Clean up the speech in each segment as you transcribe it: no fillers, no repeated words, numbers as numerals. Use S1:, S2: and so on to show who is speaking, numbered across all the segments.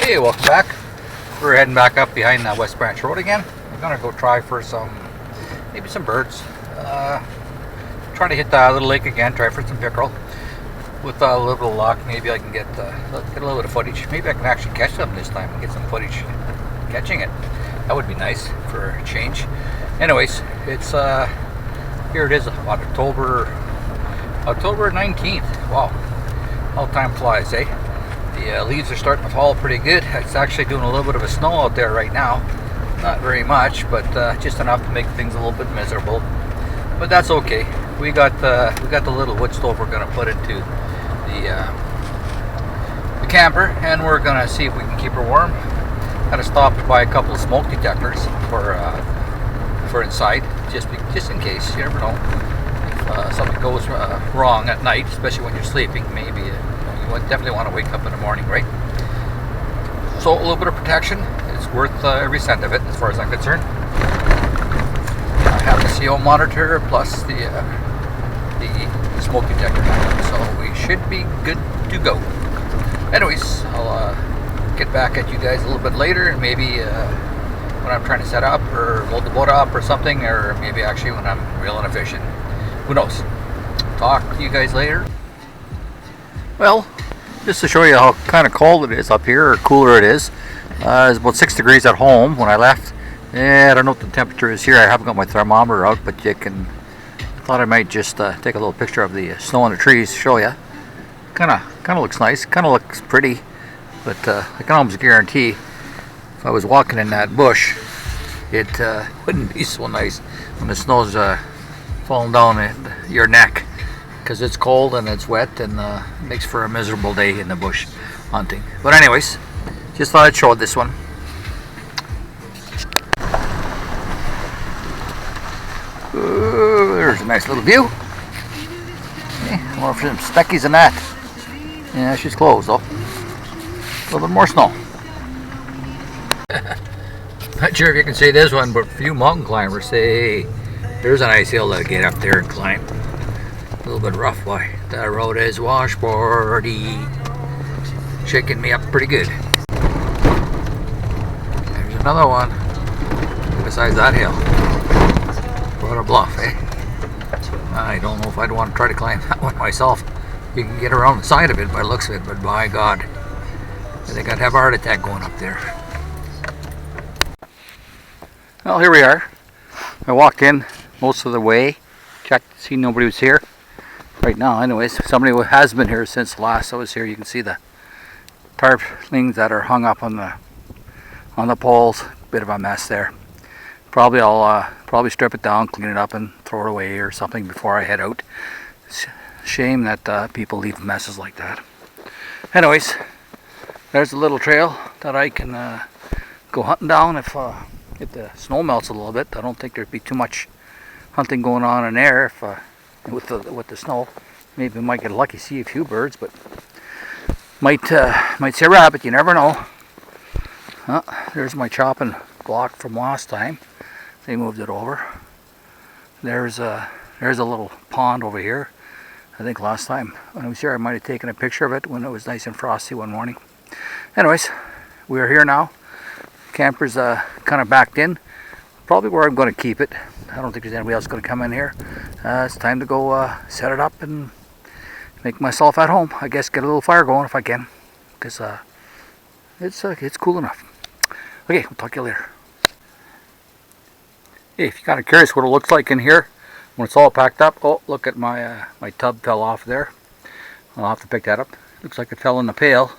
S1: Hey, welcome back. We're heading back up behind West Branch Road again. We're gonna go try for maybe some birds. Try to hit the little lake again. Try for some pickerel. With a little bit of luck, maybe I can get a little bit of footage. Maybe I can actually catch them this time and get some footage catching it. That would be nice for a change. Anyways, it's here it is, October 19th. Wow, how time flies, eh? The leaves are starting to fall pretty good. It's actually doing a little bit of a snow out there right now. Not very much, but just enough to make things a little bit miserable. But that's okay. We got the little wood stove we're gonna put into the camper, and we're gonna see if we can keep her warm. Had to stop to buy a couple of smoke detectors for inside, just in case. You never know if something goes wrong at night, especially when you're sleeping. Maybe you definitely want to wake up in the morning, right? So a little bit of protection is worth every cent of it, as far as I'm concerned. I have the CO monitor plus the smoke detector, so we should be good to go. Anyways, I'll get back at you guys a little bit later, and maybe when I'm trying to set up or load the boat up or something, or maybe actually when I'm reeling a fish in. Who knows? Talk to you guys later. Well, just to show you how kind of cold it is up here, or cooler it is. It's about 6 degrees at home when I left. I don't know what the temperature is here. I haven't got my thermometer out, but you can. Thought I might just take a little picture of the snow on the trees, show you. Kind of looks nice. Kind of looks pretty, but I can almost guarantee if I was walking in that bush, it wouldn't be so nice when the snow's falling down your neck, because it's cold and it's wet, and makes for a miserable day in the bush hunting. But anyways, just thought I'd show this one. Ooh, there's a nice little view. Okay, more for some speckies than that. Yeah, she's closed though. A little bit more snow. Not sure if you can see this one, but few mountain climbers say there's a nice hill to get up there and climb. A little bit rough, boy. The road is washboardy. Shaking me up pretty good. There's another one besides that hill. What a bluff, eh? I don't know if I'd want to try to climb that one myself. You can get around the side of it by the looks of it, but by God, I think I'd have a heart attack going up there. Well, here we are. I walked in most of the way, checked to see nobody was here. Right now, anyways, somebody has been here since last I was here. You can see the tarpaulins that are hung up on the poles. Bit of a mess there. Probably I'll strip it down, clean it up, and throw it away or something before I head out. Shame that people leave messes like that. Anyways, there's a little trail that I can go hunting down if the snow melts a little bit. I don't think there'd be too much hunting going on in there if with the snow. Maybe we might get lucky, see a few birds, but might see a rabbit. You never know. There's my chopping block from last time. They moved it over. There's a little pond over here. I think last time when I was here, I might have taken a picture of it when it was nice and frosty one morning. Anyways, we are here now. Camper's kind of backed in. Probably where I'm going to keep it. I don't think there's anybody else going to come in here. It's time to go set it up and make myself at home. I guess get a little fire going if I can, because it's cool enough. Okay, we'll talk to you later. Hey, if you're kind of curious what it looks like in here when it's all packed up. Oh, look at my my tub fell off there. I'll have to pick that up. Looks like it fell in the pail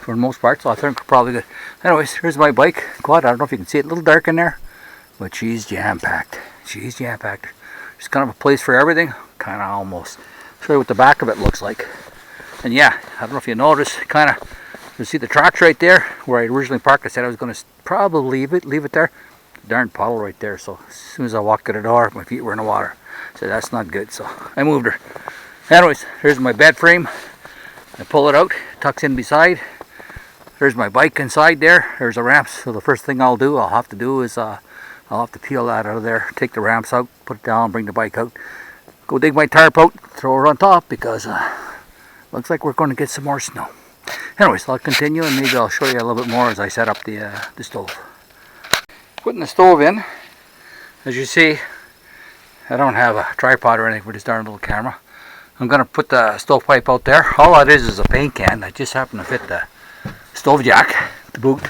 S1: for the most part, so I think we're probably good. Anyways, here's my bike quad. I don't know if you can see it, a little dark in there, but she's jam-packed. She's jam-packed. There's kind of a place for everything, kind of almost. Show you what the back of it looks like. And yeah, I don't know if you noticed, kind of, you see the tracks right there where I originally parked. I said I was going to probably leave it there. Darn puddle right there. So as soon as I walked to the door, my feet were in the water. So that's not good. So I moved her. Anyways, here's my bed frame. I pull it out, tucks in beside. There's my bike inside there. There's a ramp. So the first thing I'll have to do is I'll have to peel that out of there, take the ramps out, put it down, bring the bike out, go dig my tarp out, throw her on top, because looks like we're going to get some more snow. Anyways, I'll continue and maybe I'll show you a little bit more as I set up the stove. Putting the stove in, as you see, I don't have a tripod or anything for this darn little camera. I'm going to put the stovepipe out there. All that is a paint can that just happened to fit the stove jack, the boot,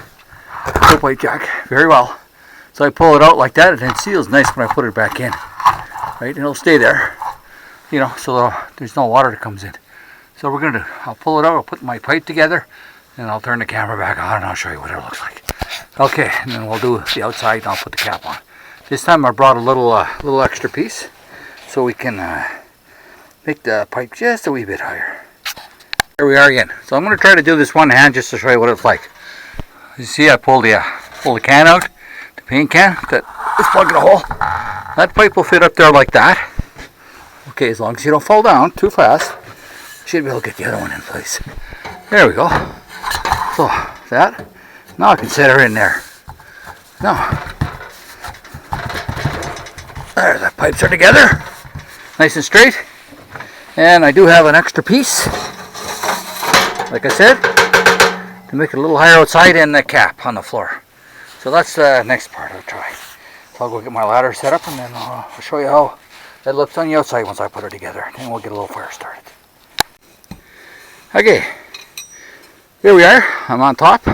S1: stovepipe jack, very well. So I pull it out like that and it seals nice when I put it back in. Right, and it'll stay there, you know, so there's no water that comes in. So we're going to, I'll pull it out, I'll put my pipe together, and I'll turn the camera back on and I'll show you what it looks like. Okay, and then we'll do the outside and I'll put the cap on. This time I brought a little extra piece so we can make the pipe just a wee bit higher. Here we are again. So I'm going to try to do this one hand just to show you what it's like. You see I pull the can out, the paint can, that is plugging a hole. That pipe will fit up there like that. Okay, as long as you don't fall down too fast, you should be able to get the other one in place. There we go. So that, now I can set her in there. Now, there, the pipes are together, nice and straight. And I do have an extra piece, like I said, to make it a little higher outside and the cap on the floor. So that's the next part I'll try. So I'll go get my ladder set up and then I'll show you how it looks on the outside once I put it together. Then we'll get a little fire started. Okay, here we are. I'm on top.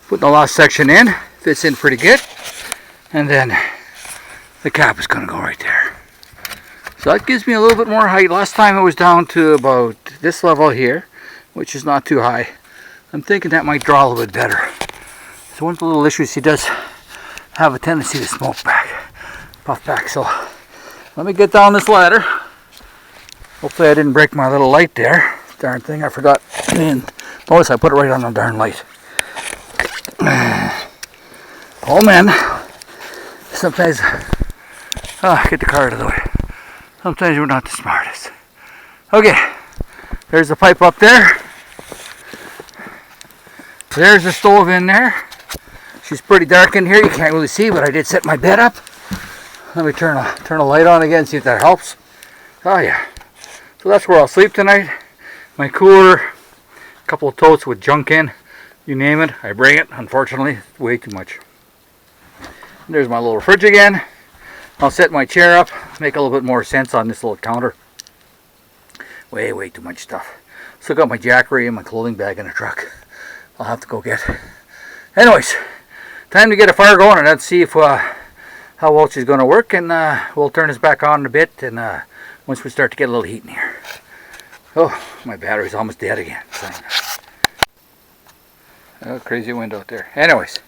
S1: Putting the last section in. Fits in pretty good. And then the cap is going to go right there. So that gives me a little bit more height. Last time it was down to about this level here, which is not too high. I'm thinking that might draw a little bit better. So one of the little issues, he does have a tendency to smoke back, puff back. So let me get down this ladder. Hopefully I didn't break my little light there. Darn thing, I forgot. And notice I put it right on the darn light. Oh man, sometimes, get the car out of the way. Sometimes we're not the smartest. Okay, there's the pipe up there. There's the stove in there. She's pretty dark in here, you can't really see, but I did set my bed up. Let me turn a light on again, see if that helps. Oh yeah. So that's where I'll sleep tonight. My cooler, a couple of totes with junk in, you name it, I bring it. Unfortunately, it's way too much. There's my little fridge again. I'll set my chair up, make a little bit more sense on this little counter. Way too much stuff. Still got my jackery and my clothing bag in the truck. I'll have to go get. Anyways, time to get a fire going and let's see if how well she's going to work, and we'll turn this back on in a bit, and once we start to get a little heat in here. Oh, my battery's almost dead again. Oh, crazy wind out there. Anyways,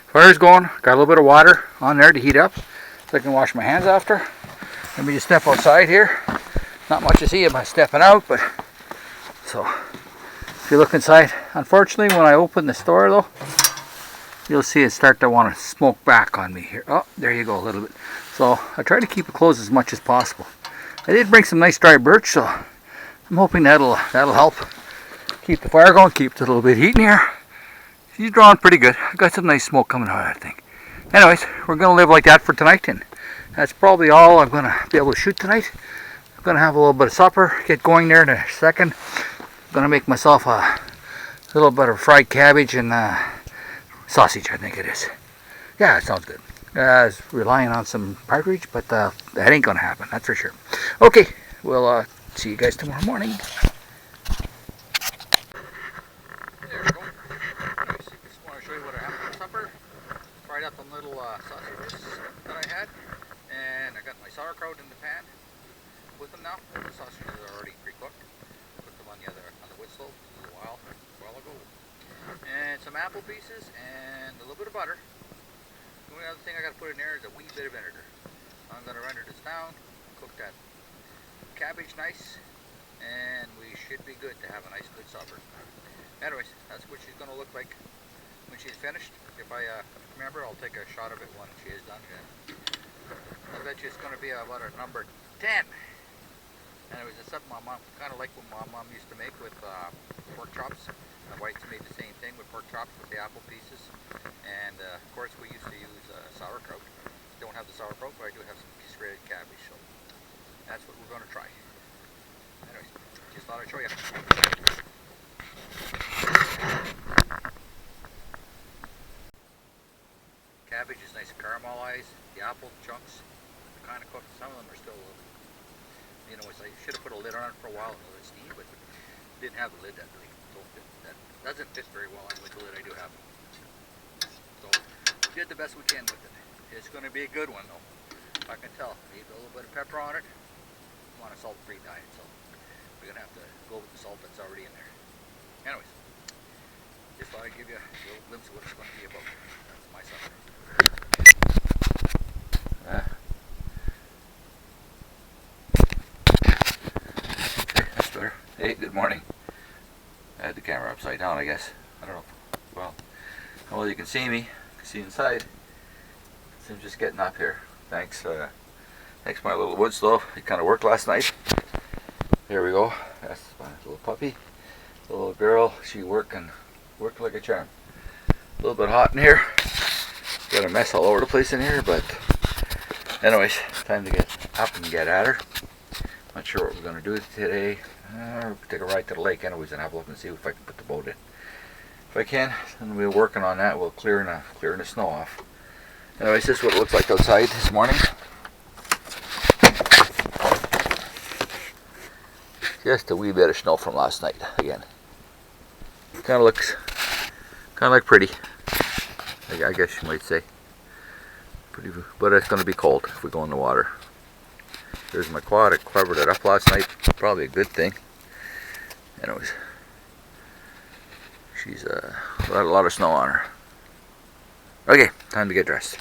S1: fire's going. Got a little bit of water on there to heat up so I can wash my hands after. Let me just step outside here. Not much to see about stepping out, but so if you look inside, unfortunately when I open the door though, you'll see it start to want to smoke back on me here. Oh, there you go, a little bit. So I try to keep it closed as much as possible. I did bring some nice dry birch, so I'm hoping that'll help keep the fire going, keep it a little bit heat in here. She's drawing pretty good. I've got some nice smoke coming out, I think. Anyways, we're going to live like that for tonight, and that's probably all I'm going to be able to shoot tonight. I'm going to have a little bit of supper, get going there in a second. I'm going to make myself a little bit of fried cabbage and sausage, I think it is. Yeah, it sounds good. I was relying on some partridge, but that ain't going to happen, that's for sure. Okay, we'll see you guys tomorrow morning. There we go. Just want to show you what I had for supper. Fried up some little sausages that I had, and I got my sauerkraut in the pan with them now. The sausages are already pre-cooked. Put them on the wood stove a while ago. And some apple pieces and a little bit of butter. The only other thing I got to put in there is a wee bit of vinegar. I'm going to render this down, cook that cabbage nice, and we should be good to have a nice good supper. Anyways, that's what she's going to look like when she's finished. If I remember, I'll take a shot of it when she is done. I bet you it's going to be about a number 10. Anyways, it's something my mom, kind of like what my mom used to make with pork chops. My wife's made the same thing with pork chops with the apple pieces. And of course we used to use sauerkraut. Don't have the sauerkraut, but I do have some shredded cabbage. So that's what we're going to try. Anyways, just thought I'd show you. pies, the apple chunks, kind of cooked. Some of them are still, you know, I should have put a lid on it for a while and let it steam, but didn't have the lid that really, so that doesn't fit very well on with the lid I do have. So we did the best we can with it. It's going to be a good one though. I can tell. Need a little bit of pepper on it. I'm on a salt-free diet, so we're going to have to go with the salt that's already in there. Anyways, just thought I'd give you a little glimpse of what it's going to be about. That's my supper. Okay, that's better. Hey, good morning. I had the camera upside down, I guess. I don't know. Well, you can see me. You can see inside. So I'm just getting up here. Thanks my little wood stove. It kind of worked last night. There we go. That's my little puppy. The little girl. She worked like a charm. A little bit hot in here. Got a mess all over the place in here, but anyways, time to get up and get at her. Not sure what we're going to do today. Take a ride to the lake anyways and have a look and see if I can put the boat in. If I can, then we're working on that. We'll clearing the snow off. Anyways, this is what it looks like outside this morning. Just a wee bit of snow from last night again. Kind of looks like pretty. I guess you might say. Pretty, but it's going to be cold if we go in the water. There's my quad. I covered it up last night. Probably a good thing. Anyways, she's got a lot of snow on her. Okay, time to get dressed.